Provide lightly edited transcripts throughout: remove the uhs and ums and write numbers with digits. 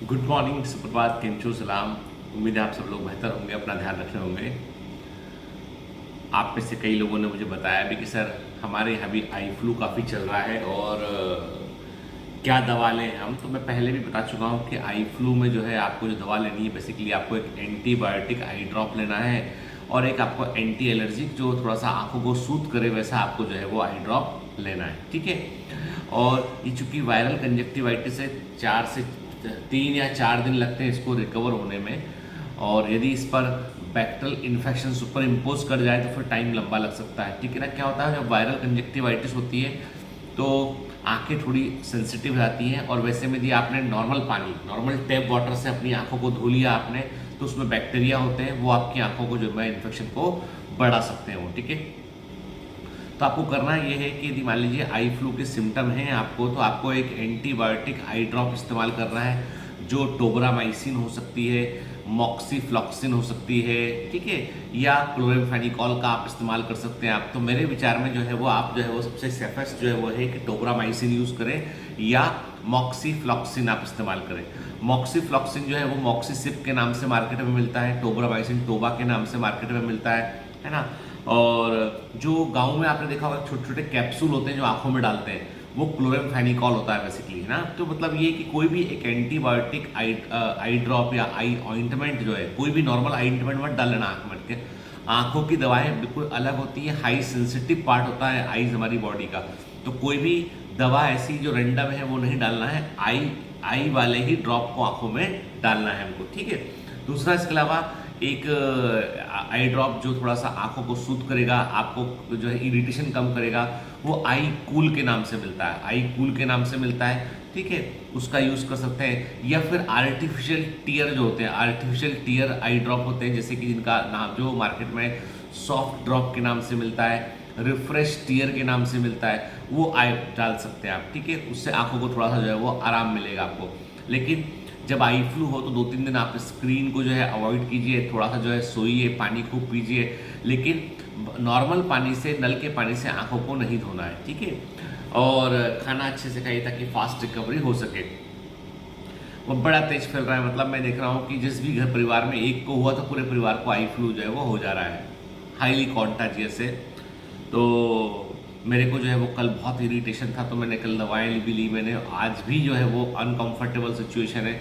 Good morning, सुप्रभात, केम छो, सलाम। उम्मीद है आप सब लोग बेहतर होंगे, अपना ध्यान रखे होंगे। आप में से कई लोगों ने मुझे बताया भी कि सर हमारे यहाँ भी आई फ्लू काफ़ी चल रहा है और क्या दवा लें हम। तो मैं पहले भी बता चुका हूँ कि आई फ्लू में जो है आपको जो दवा लेनी है, बेसिकली आपको एक एंटीबायोटिक आई ड्रॉप लेना है और एक आपको एंटी एलर्जिक जो थोड़ा सा आंखों को सूद करे वैसा आपको जो है वो आई ड्रॉप लेना है, ठीक है। और ये चूंकि वायरल कंजक्टिवाइटिस है, 3 या 4 दिन लगते हैं इसको रिकवर होने में, और यदि इस पर बैक्टीरियल इन्फेक्शन सुपर इम्पोज कर जाए तो फिर टाइम लंबा लग सकता है, ठीक है ना। क्या होता है, जब वायरल कंजक्टिवाइटिस होती है तो आंखें थोड़ी सेंसिटिव हो जाती हैं, और वैसे में यदि आपने नॉर्मल टैप वाटर से अपनी आंखों को धो लिया आपने, तो उसमें बैक्टीरिया होते हैं, वो आपकी आंखों को जो है इन्फेक्शन को बढ़ा सकते हैं वो, ठीक है। तो आपको करना ये है कि यदि मान लीजिए आई फ्लू के सिम्टम हैं आपको, तो आपको एक एंटीबायोटिक आई ड्रॉप इस्तेमाल करना है जो टोब्रामाइसिन हो सकती है, मॉक्सीफ्लॉक्सिन हो सकती है, ठीक है, या क्लोरामफेनिकॉल का आप इस्तेमाल कर सकते हैं आप। तो मेरे विचार में जो है वो आप जो है वो सबसे सेफेस्ट जो है वो है कि टोब्रामाइसिन यूज़ करें या मॉक्सीफ्लॉक्सिन आप इस्तेमाल करें। मॉक्सीफ्लॉक्सिन जो है वो मॉक्सीसिप के नाम से मार्केट में मिलता है, टोब्रामाइसिन टोबा के नाम से मार्केट में मिलता है ना। और जो गाँव में आपने देखा होगा छोटे छोटे कैप्सूल होते हैं जो आंखों में डालते हैं, वो क्लोरामफेनिकॉल होता है बेसिकली, है ना। तो मतलब ये कि कोई भी एक एंटीबायोटिक आई ड्रॉप या आई ऑइंटमेंट जो है, कोई भी नॉर्मल आई ऑइंटमेंट मत डाल लेना आँख में के। आँखों की दवाएं बिल्कुल अलग होती है, हाई सेंसिटिव पार्ट होता है आईज हमारी बॉडी का। तो कोई भी दवा ऐसी जो रेंडम है वो नहीं डालना है, आई वाले ही ड्रॉप को आंखों में डालना है हमको, ठीक है। दूसरा, इसके अलावा एक आई ड्रॉप जो थोड़ा सा आंखों को सूद करेगा, आपको जो है इरिटेशन कम करेगा, वो आई कूल के नाम से मिलता है, आई कूल के नाम से मिलता है, ठीक है। उसका यूज़ कर सकते हैं, या फिर आर्टिफिशियल टीयर जो होते हैं, आर्टिफिशियल टीयर आई ड्रॉप होते हैं, जैसे कि जिनका नाम जो मार्केट में सॉफ्ट ड्रॉप के नाम से मिलता है, रिफ्रेश टीयर के नाम से मिलता है, वो आई डाल सकते हैं आप, ठीक है। उससे आंखों को थोड़ा सा जो है वो आराम मिलेगा आपको। लेकिन जब आई फ्लू हो तो 2-3 दिन आप स्क्रीन को जो है अवॉइड कीजिए, थोड़ा सा जो है सोइए, पानी खूब पीजिए, लेकिन नॉर्मल पानी से, नल के पानी से आंखों को नहीं धोना है, ठीक है। और खाना अच्छे से खाइए ताकि फास्ट रिकवरी हो सके। वो बड़ा तेज फैल रहा है, मतलब मैं देख रहा हूँ कि जिस भी घर परिवार में एक को हुआ तो पूरे परिवार को आई फ्लू जो है वो हो जा रहा है, हाईली कॉन्टाजियस है। तो मेरे को जो है वो कल बहुत इरिटेशन था, तो मैंने कल दवाएं भी ली मैंने, आज भी जो है वो अनकंफर्टेबल सिचुएशन है।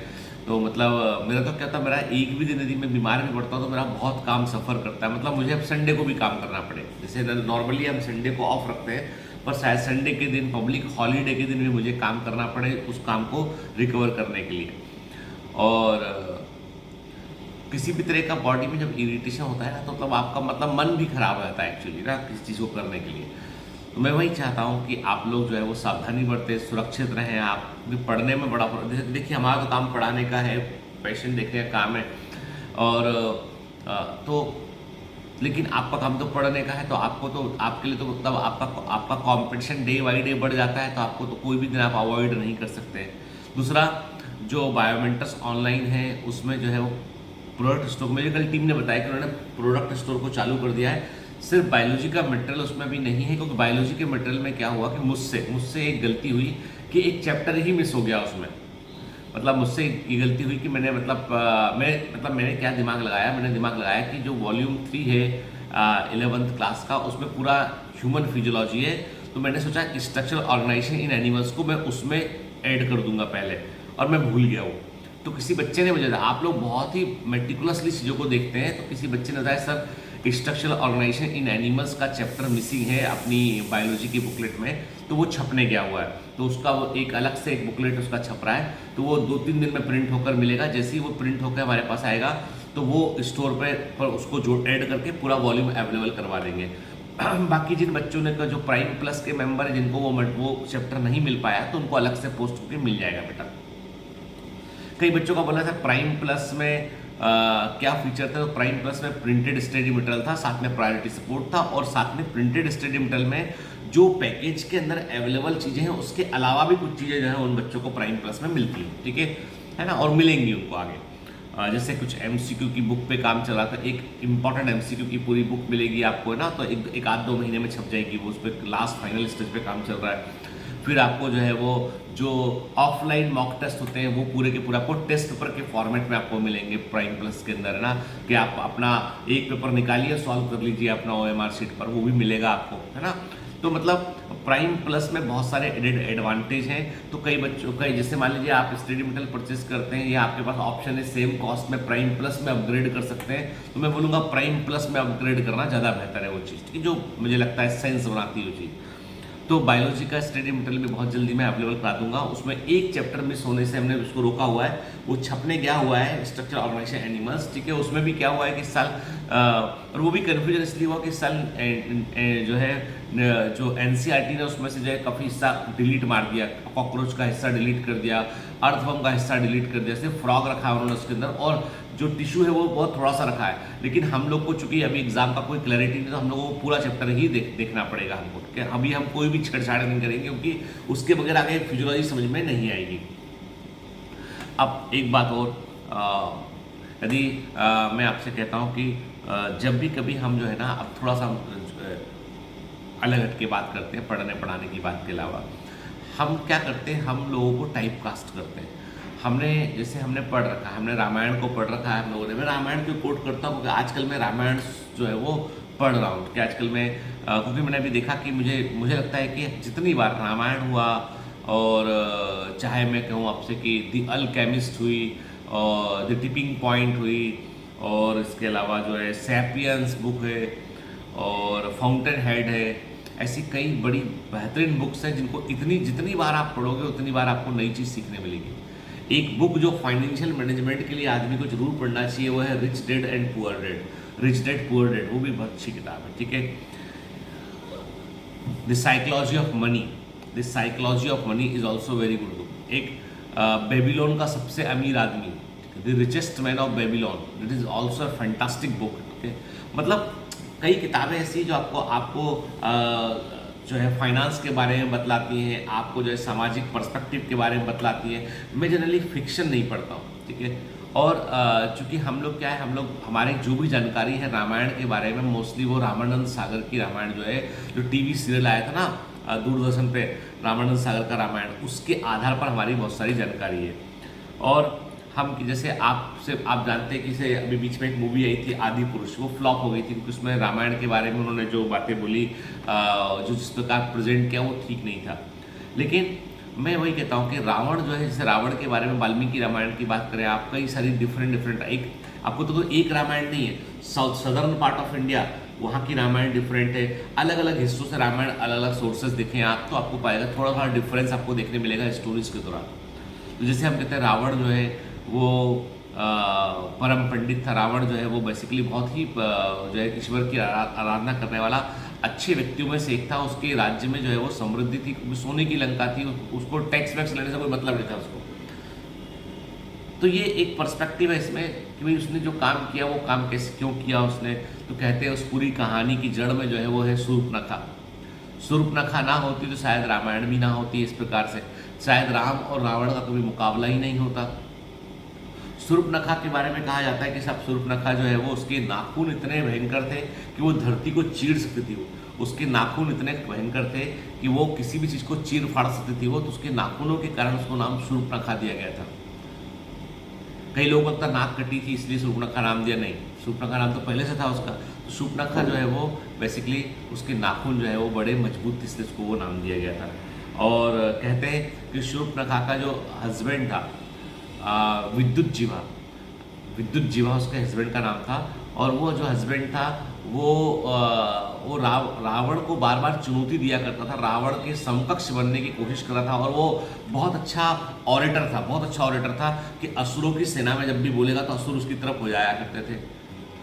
तो मतलब मेरा तो क्या था, मेरा एक भी दिन यदि मैं बीमार भी पड़ता हूँ तो मेरा बहुत काम सफ़र करता है, मतलब मुझे अब संडे को भी काम करना पड़े। जैसे नॉर्मली हम संडे को ऑफ रखते हैं, पर शायद संडे के दिन, पब्लिक हॉलीडे के दिन भी मुझे काम करना पड़े उस काम को रिकवर करने के लिए। और किसी भी तरह का बॉडी में जब इरिटेशन होता है ना, तो मतलब आपका मतलब मन भी खराब हो जाता है एक्चुअली ना, किसी चीज़ को करने के लिए। तो मैं वही चाहता हूँ कि आप लोग जो है वो सावधानी बरतें, सुरक्षित रहें आप, क्योंकि पढ़ने में बड़ा देखिए हमारा तो काम पढ़ाने का है, पेशेंट देखने का काम है, और तो लेकिन आपका काम तो पढ़ने का है, तो आपको तो आपके लिए तो मतलब आपका कंपटीशन डे बाई डे बढ़ जाता है, तो आपको तो कोई भी दिन आप अवॉइड नहीं कर सकते। दूसरा, जो बायोमेंटस ऑनलाइन है उसमें जो है वो प्रोडक्ट स्टोर, मुझे कल टीम ने बताया कि उन्होंने प्रोडक्ट स्टोर को चालू कर दिया है। सिर्फ बायोलॉजी का मटेरियल उसमें भी नहीं है, क्योंकि बायोलॉजी के मटेरियल में क्या हुआ कि मुझसे एक गलती हुई कि एक चैप्टर ही मिस हो गया उसमें। मतलब मुझसे ये गलती हुई कि मैंने क्या दिमाग लगाया, मैंने दिमाग लगाया कि जो वॉल्यूम 3 है 11th क्लास का, उसमें पूरा ह्यूमन फिजियोलॉजी है, तो मैंने सोचा स्ट्रक्चरल ऑर्गेनाइजेशन इन एनिमल्स को मैं उसमें ऐड कर दूंगा पहले, और मैं भूल गया वो। तो किसी बच्चे ने मुझे, आप लोग बहुत ही मेटिकुलसली चीज़ों को देखते हैं, तो किसी बच्चे ने बताया सर स्ट्रक्चरल ऑर्गेनाइजेशन इन एनिमल्स का चैप्टर मिसिंग है अपनी बायोलॉजी की बुकलेट में, तो वो छपने गया हुआ है, तो उसका वो एक अलग से एक बुकलेट उसका छप रहा है, तो वो 2-3 दिन में प्रिंट होकर मिलेगा। जैसे ही वो प्रिंट होकर हमारे पास आएगा तो वो स्टोर पर उसको जो ऐड करके पूरा वॉल्यूम अवेलेबल करवा देंगे। बाकी जिन बच्चों ने का जो प्राइम प्लस के मेंबर है, जिनको वो चैप्टर नहीं मिल पाया, तो उनको अलग से पोस्ट होकर मिल जाएगा बेटा। कई बच्चों का बोला था प्राइम प्लस में क्या फीचर था, तो प्राइम प्लस में प्रिंटेड स्टडी मटेरियल था, साथ में प्रायोरिटी सपोर्ट था, और साथ में प्रिंटेड स्टडी मटेरियल में जो पैकेज के अंदर अवेलेबल चीज़ें हैं उसके अलावा भी कुछ चीज़ें जो है उन बच्चों को प्राइम प्लस में मिलती हैं, ठीक है ना, और मिलेंगी उनको आगे। जैसे कुछ एमसीक्यू की बुक पे काम चला था, एक इंपॉर्टेंट एमसीक्यू की पूरी बुक मिलेगी आपको, है ना, तो एक 8-2 महीने में छप जाएगी वो, उस पर लास्ट फाइनल स्टेज पे काम चल रहा है। फिर आपको जो है वो जो ऑफलाइन मॉक टेस्ट होते हैं वो पूरे के पूरे आपको टेस्ट पेपर के फॉर्मेट में आपको मिलेंगे प्राइम प्लस के अंदर, है ना, कि आप अपना एक पेपर निकालिए, सॉल्व कर लीजिए अपना OMR शीट पर, वो भी मिलेगा आपको, है ना। तो मतलब प्राइम प्लस में बहुत सारे एडेड एडवांटेज हैं। तो कई बच्चों का, जैसे मान लीजिए आप स्टडी मटेरियल परचेस करते हैं या आपके पास ऑप्शन है सेम कॉस्ट में प्राइम प्लस में अपग्रेड कर सकते हैं, तो मैं बोलूँगा प्राइम प्लस में अपग्रेड करना ज़्यादा बेहतर है वो चीज़, ठीक है, जो मुझे लगता है सेंस बनाती है वो चीज़। तो बायोलॉजी का स्टडी मटेरियल भी बहुत जल्दी मैं अवेलेबल करा दूंगा। उसमें एक चैप्टर मिस होने से हमने उसको रोका हुआ है, वो छपने गया हुआ है, स्ट्रक्चर ऑर्गेनाइजेशन एनिमल्स, ठीक है। उसमें भी क्या हुआ है कि इस साल और वो भी कन्फ्यूजन इसलिए हुआ कि इस साल जो है जो NCERT ने उसमें से जो है काफ़ी हिस्सा डिलीट मार दिया, कॉकरोच का हिस्सा डिलीट कर दिया, अर्थवर्म का हिस्सा डिलीट कर दिया, सिर्फ फ्रॉग रखा है उन्होंने उसके अंदर, और जो टिश्यू है वो बहुत थोड़ा सा रखा है। लेकिन हम लोग को चूंकि अभी एग्जाम का कोई क्लैरिटी नहीं, तो हम लोगों को पूरा चैप्टर ही देखना पड़ेगा हमको, कि अभी हम कोई भी छेड़छाड़ नहीं करेंगे, क्योंकि उसके बगैर आगे फिजियोलॉजी समझ में नहीं आएगी। अब एक बात और, यदि मैं आपसे कहता हूँ कि जब भी कभी हम जो है ना, अब थोड़ा सा अलग हट के बात करते हैं, पढ़ने पढ़ाने की बात के अलावा हम क्या करते हैं, हम लोगों को टाइप कास्ट करते हैं। जैसे हमने पढ़ रखा है, हमने रामायण को पढ़ रखा है हम लोगों ने। मैं रामायण क्यों कोट करता हूँ, क्योंकि आजकल मैं रामायण जो है वो पढ़ रहा हूँ, कि आजकल मैं क्योंकि मैंने अभी देखा कि मुझे लगता है कि जितनी बार रामायण हुआ, और चाहे मैं कहूँ आपसे कि द अल्केमिस्ट हुई, और द टिपिंग पॉइंट हुई, और इसके अलावा जो है सैपियंस बुक है, और फाउंटेन हेड है, ऐसी कई बड़ी बेहतरीन बुक्स हैं जिनको जितनी बार आप पढ़ोगे उतनी बार आपको नई चीज़ सीखने मिलेगी। एक बुक जो फाइनेंशियल मैनेजमेंट के लिए आदमी को जरूर पढ़ना चाहिए वो है rich dad and poor dad, rich dad poor dad, वो भी बहुत अच्छी किताब है, ठीक है। The psychology of money, the psychology of money is also very good book. एक बेबीलोन का सबसे अमीर आदमी, the richest man of Babylon, it is also a fantastic book, ठीक है। मतलब कई किताबें ऐसी जो आपको जो है फाइनेंस के बारे में बतलाती हैं, आपको जो है सामाजिक पर्सपेक्टिव के बारे में बतलाती हैं। मैं जनरली फिक्शन नहीं पढ़ता हूँ, ठीक है। और चूंकि हम लोग क्या है, हम लोग हमारे जो भी जानकारी है रामायण के बारे में, मोस्टली वो रामानंद सागर की रामायण जो है, जो TV सीरियल आया था ना दूरदर्शन पे, रामानंद सागर का रामायण, उसके आधार पर हमारी बहुत सारी जानकारी है। और हम जैसे आप जानते हैं कि से अभी बीच में एक मूवी आई थी आदि पुरुष, वो फ्लॉप हो गई थी, क्योंकि उसमें रामायण के बारे में उन्होंने जो बातें बोली, जो जिस प्रकार प्रेजेंट किया वो ठीक नहीं था। लेकिन मैं वही कहता हूँ कि रावण जो है, जैसे रावण के बारे में वाल्मीकि रामायण की बात करें आप, कई सारी डिफरेंट एक आपको तो एक रामायण नहीं है, सदर्न पार्ट ऑफ इंडिया वहाँ की रामायण डिफरेंट है, अलग अलग हिस्सों से रामायण अलग अलग सोर्सेज देखें आप, तो आपको पाएगा थोड़ा थोड़ा डिफरेंस आपको देखने मिलेगा स्टोरीज के दौरान। तो जैसे हम कहते हैं रावण जो है वो परम पंडित था, रावण जो है वो बेसिकली बहुत ही जो है ईश्वर की आराधना करने वाला अच्छे व्यक्तियों में से एक था। उसके राज्य में जो है वो समृद्धि थी, सोने की लंका थी, उसको टैक्स वैक्स लेने से कोई मतलब नहीं था उसको। तो ये एक पर्सपेक्टिव है इसमें कि भाई उसने जो काम किया वो काम कैसे क्यों किया उसने। तो कहते हैं उस पूरी कहानी की जड़ में जो है वो है शूर्पणखा। शूर्पणखा ना होती तो शायद रामायण भी ना होती। इस प्रकार से शायद राम और रावण का कभी मुकाबला ही नहीं होता। शूर्पणखा के बारे में कहा जाता है कि सब शूर्पणखा जो है वो उसके नाखून इतने भयंकर थे कि वो धरती को चीर सकती थी। वो उसके नाखून इतने भयंकर थे कि वो किसी भी चीज़ को चीर फाड़ सकती थी वो, तो उसके नाखूनों के कारण उसको नाम शूर्पणखा दिया गया था। कई लोगों को नाक कटी थी इसलिए शूर्पणखा नाम दिया, नहीं, शूर्पणखा नाम तो पहले से था उसका। तो शूर्पणखा जो है वो बेसिकली उसके नाखून जो है वो बड़े मजबूत थे इसलिए उसको वो नाम दिया गया था। और कहते हैं कि शूर्पणखा का जो हस्बैंड था विद्युत जीवा उसके हस्बैंड का नाम था। और वो जो हस्बैंड था वो रावण को बार बार चुनौती दिया करता था, रावण के समकक्ष बनने की कोशिश कर रहा था। और वो बहुत अच्छा ऑरेटर था कि असुरों की सेना में जब भी बोलेगा तो असुर उसकी तरफ हो जाया करते थे,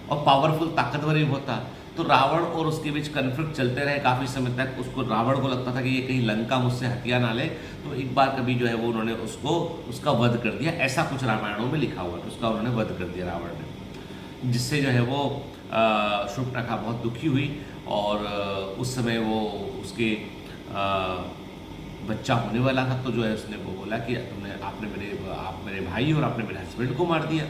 और पावरफुल ताकतवर भी बहुत था। तो रावण और उसके बीच कन्फ्लिक्ट चलते रहे काफ़ी समय तक। उसको रावण को लगता था कि ये कहीं लंका मुझसे हथिया ना ले, तो एक बार कभी जो है वो उन्होंने उसका वध कर दिया। ऐसा कुछ रामायणों में लिखा हुआ है, उसका उन्होंने वध कर दिया रावण ने, जिससे जो है वो शूर्पणखा बहुत दुखी हुई। और उस समय वो उसके बच्चा होने वाला था, तो जो है उसने वो बोला कि आप मेरे भाई और आपने मेरे हस्बैंड को मार दिया।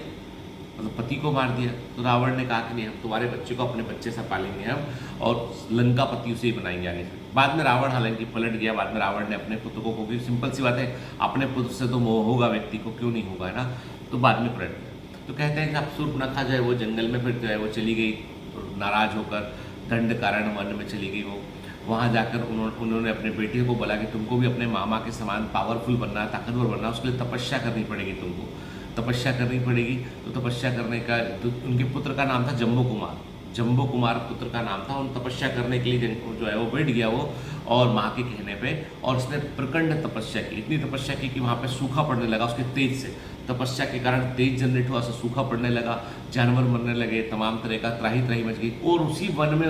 मतलब पति को मार दिया। तो रावण ने कहा कि नहीं, हम तुम्हारे बच्चे को अपने बच्चे से पालेंगे हम, और लंका पति उसे ही बनाएंगे आगे। बाद में रावण हालांकि पलट गया, बाद में रावण ने अपने पुत्र को, क्योंकि सिंपल सी बात है, अपने पुत्र से तो मोह होगा व्यक्ति को, क्यों नहीं होगा, है ना। तो बाद में पलट गया। तो कहते हैं कि अब शूर्पणखा जो है वो जंगल में फिर जो है वो चली गई, नाराज होकर दंडकारण्य वन में चली गई वो। वहाँ जाकर उन्होंने अपने बेटे को बोला कि तुमको भी अपने मामा के समान पावरफुल बनना है, ताकतवर बनना है, उसके लिए तपस्या करनी पड़ेगी, तुमको तपस्या करनी पड़ेगी। तो तपस्या करने का, तो उनके पुत्र का नाम था जम्बू कुमार, जम्बू कुमार पुत्र का नाम था। उन तपस्या करने के लिए जो है वो बैठ गया वो, और माँ के कहने पे, और उसने प्रचंड तपस्या की, इतनी तपस्या की कि वहाँ पे सूखा पड़ने लगा उसके तेज से। तपस्या के कारण तेज जनरेट हुआ, सूखा पड़ने लगा, जानवर मरने लगे, तमाम तरह का त्राही त्राही मच गई। और उसी वन में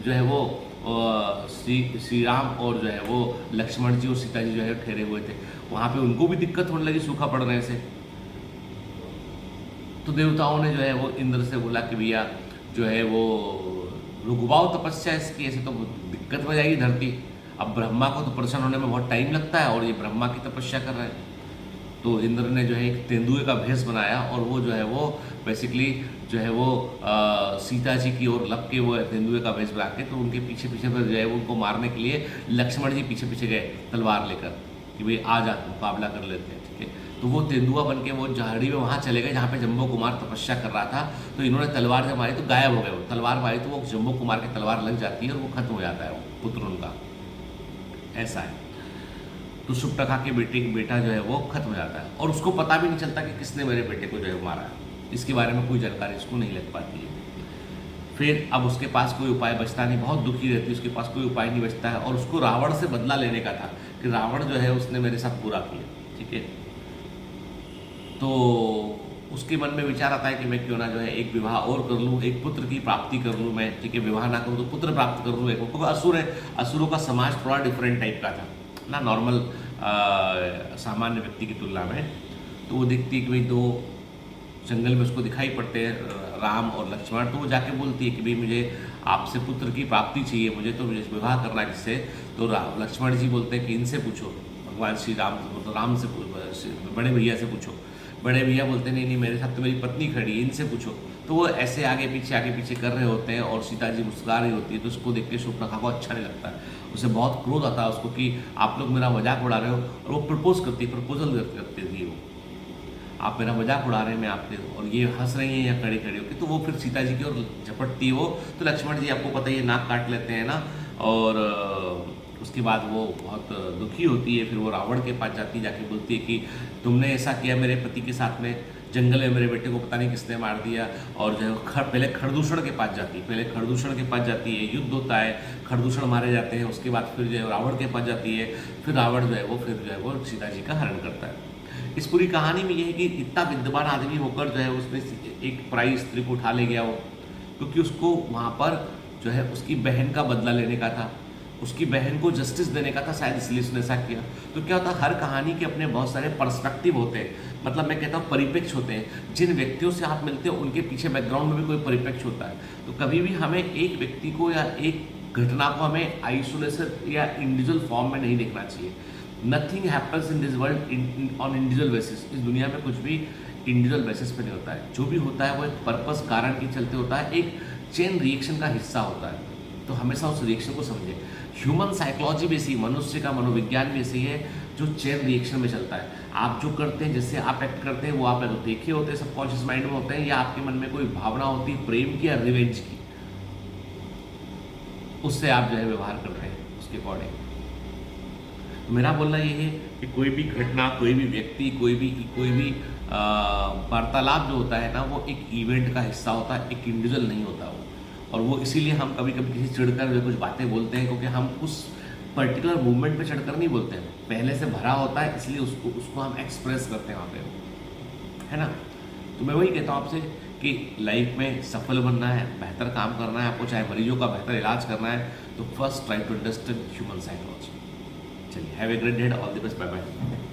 जो है वो श्री राम और जो है वो लक्ष्मण जी और सीता जी जो है ठहरे हुए थे। वहाँ पे उनको भी दिक्कत होने लगी सूखा पड़ने से। तो देवताओं ने जो है वो इंद्र से बोला कि भैया जो है वो रुकवाओ तपस्या इसकी, ऐसे तो दिक्कत हो जाएगी धरती। अब ब्रह्मा को तो प्रसन्न होने में बहुत टाइम लगता है, और ये ब्रह्मा की तपस्या कर रहे हैं। तो इंद्र ने जो है एक तेंदुए का भेष बनाया, और वो जो है वो बेसिकली जो है वो सीता जी की ओर लप के वो तेंदुए का भेष बना के, तो उनके पीछे पीछे फिर जो है उनको मारने के लिए लक्ष्मण जी पीछे पीछे गए तलवार लेकर कि भाई आ जा, मुकाबला कर लेते हैं, ठीक है। तो वो तेंदुआ बन के वो झाड़ी में वहाँ चले गए जहाँ पे जम्बू कुमार तपस्या कर रहा था। तो इन्होंने तलवार जब मारी तो गायब हो गए वो, तलवार मारी तो वो जम्बू कुमार की तलवार लग जाती है और वो खत्म हो जाता है वो पुत्र उनका, ऐसा है। तो शूर्पणखा के बेटा जो है वो खत्म हो जाता है, और उसको पता भी नहीं चलता कि किसने मेरे बेटे को जो है मारा है, इसके बारे में कोई जानकारी इसको नहीं लग पाती है। फिर अब उसके पास कोई उपाय बचता नहीं, बहुत दुखी रहती है, उसके पास कोई उपाय नहीं बचता है, और उसको रावण से बदला लेने का था कि रावण जो है उसने मेरे साथ बुरा किया, ठीक है। तो उसके मन में विचार आता है कि मैं क्यों ना जो है एक विवाह और कर लूँ, एक पुत्र की प्राप्ति कर लूँ मैं, ठीक है। विवाह ना करूँ तो पुत्र प्राप्त कर लूँ एक, क्योंकि असुर है, असुरों का समाज थोड़ा डिफरेंट टाइप का था ना, नॉर्मल सामान्य व्यक्ति की तुलना में। तो वो देखती है कि भाई दो जंगल में उसको दिखाई पड़ते हैं राम और लक्ष्मण, तो वो जाके बोलती है कि भाई मुझे आपसे पुत्र की प्राप्ति चाहिए, मुझे तो विवाह करना है किससे। तो लक्ष्मण जी बोलते हैं कि इनसे पूछो, भगवान श्री राम, तो राम से बड़े भैया से पूछो। बड़े भैया बोलते नहीं नहीं, मेरे साथ तो मेरी पत्नी खड़ी है, इनसे पूछो। तो वो ऐसे आगे पीछे कर रहे होते हैं, और सीता जी मुस्कुरा रही होती है। तो उसको देख के शूर्पणखा को अच्छा नहीं लगता है, उसे बहुत क्रोध आता है उसको कि आप लोग मेरा मजाक उड़ा रहे हो। और वो प्रपोजल करती थी वो, आप मेरा मजाक उड़ा रहे हैं, मैं आपके, और ये हंस रही हैं या खड़ी खड़ी होकर। तो वो फिर सीता जी की ओर झपटती है वो। तो लक्ष्मण जी आपको पता ही है नाक काट लेते हैं ना, और उसके बाद वो बहुत दुखी होती है। फिर वो रावण के पास जाती, जाके बोलती है कि तुमने ऐसा किया मेरे पति के साथ में, जंगल में मेरे बेटे को पता नहीं किसने मार दिया। और जो है पहले खरदूषण के पास जाती है, युद्ध होता है, खरदूषण मारे जाते हैं। उसके बाद फिर जो है रावण के पास जाती है, फिर रावण जो है वो सीता जी का हरण करता है। इस पूरी कहानी में यह है कि इतना विद्वान आदमी होकर जो है उसने एक पराई स्त्री को उठा ले गया वो, क्योंकि उसको वहाँ पर जो है उसकी बहन का बदला लेने का था, उसकी बहन को जस्टिस देने का था, शायद इसलिए उसने ऐसा किया। तो क्या होता है, हर कहानी के अपने बहुत सारे पर्सपेक्टिव होते हैं, मतलब मैं कहता हूँ परिप्रेक्ष्य होते हैं। जिन व्यक्तियों से आप मिलते हो उनके पीछे बैकग्राउंड में भी कोई परिप्रेक्ष्य होता है। तो कभी भी हमें एक व्यक्ति को या एक घटना को हमें आइसोलेशन या इंडिविजुअल फॉर्म में नहीं देखना चाहिए। Nothing happens in this world on individual basis. इस दुनिया में कुछ भी इंडिविजुअल बेसिस पे नहीं होता है। जो भी होता है वो एक पर्पस कारण के चलते होता है, एक चेन रिएक्शन का हिस्सा होता है। तो हमेशा उस रिएक्शन को समझे। ह्यूमन साइकोलॉजी भी ऐसी, मनुष्य का मनोविज्ञान भी ऐसी है जो चेन रिएक्शन में चलता है। आप जो करते हैं, जिससे आप एक्ट करते हैं, वो आप या तो देखे होते हैं, सबकॉन्शियस माइंड में होते हैं, या आपके मन में कोई भावना होती है प्रेम की या रिवेंज की, उससे आप जो है व्यवहार करते हैं उसके अकॉर्डिंग। मेरा बोलना ये है कि कोई भी घटना, कोई भी व्यक्ति, कोई भी वार्तालाप जो होता है ना, वो एक इवेंट का हिस्सा होता है, एक इंडिविजुअल नहीं होता वो। और वो इसीलिए हम कभी कभी किसी चिढ़कर जो कुछ बातें बोलते हैं, क्योंकि हम उस पर्टिकुलर मूवमेंट पे चढ़कर नहीं बोलते हैं, पहले से भरा होता है, इसलिए उसको हम एक्सप्रेस करते हैं वहाँ पे, है ना। तो मैं वही कहता हूँ आपसे कि लाइफ में सफल बनना है, बेहतर काम करना है आपको, चाहे मरीजों का बेहतर इलाज करना है, तो first try to understand human psychology. चलिए, have a great day, all the best, bye bye.